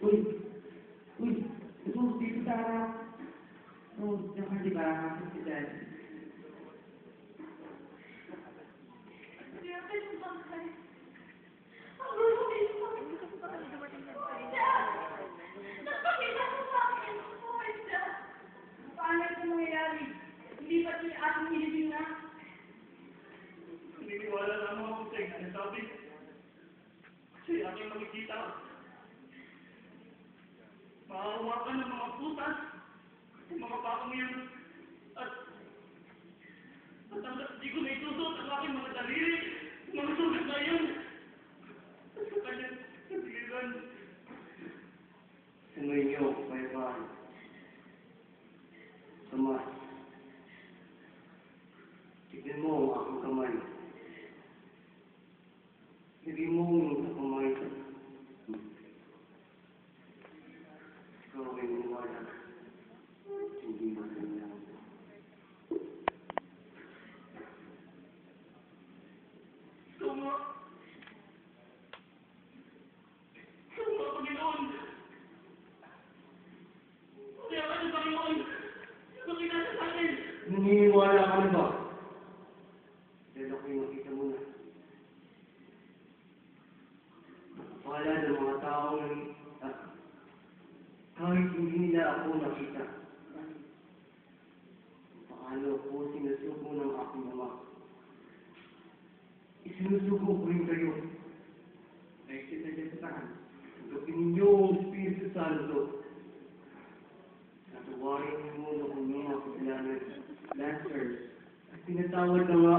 Uy! Uy! Ito, dito sa harap. Oh, diyan ka, di ba? Kapit si Dad. Paano ito nangyayari? Hindi ba ito yung ating nilibing na? Naniniwala lamang ako sa iyong sinasabi. Kasi aking makikita. Maahawakan ng mga putas, ng mga bakong yun, at hanggat di ko na itusot ang aking mga daliri, mga sugat na yun. At sa kanyang kasiliran. Sumayo, baybayin. Kamay. Tignan mo ang aking kamay. Hindi mo sa kamay. Ikaw ay maniwala. Hindi mo ganyan. Suma, Panginoon. Kaya ka na, Panginoon. Makita sa akin. Naniniwala ka na ba? Dahil ako'y makita mo na. Nakapala ng mga taong kahit hindi nila ako nakita. Paano ako sinusubo ng aking ama? Isinusubo ko rin kayo. Ay kita dyan sa tahan. Gawin ninyo ang Espiritu Santo. Natawarin niyo na kung mga kasalanan. Lancers. At tinatawad na nga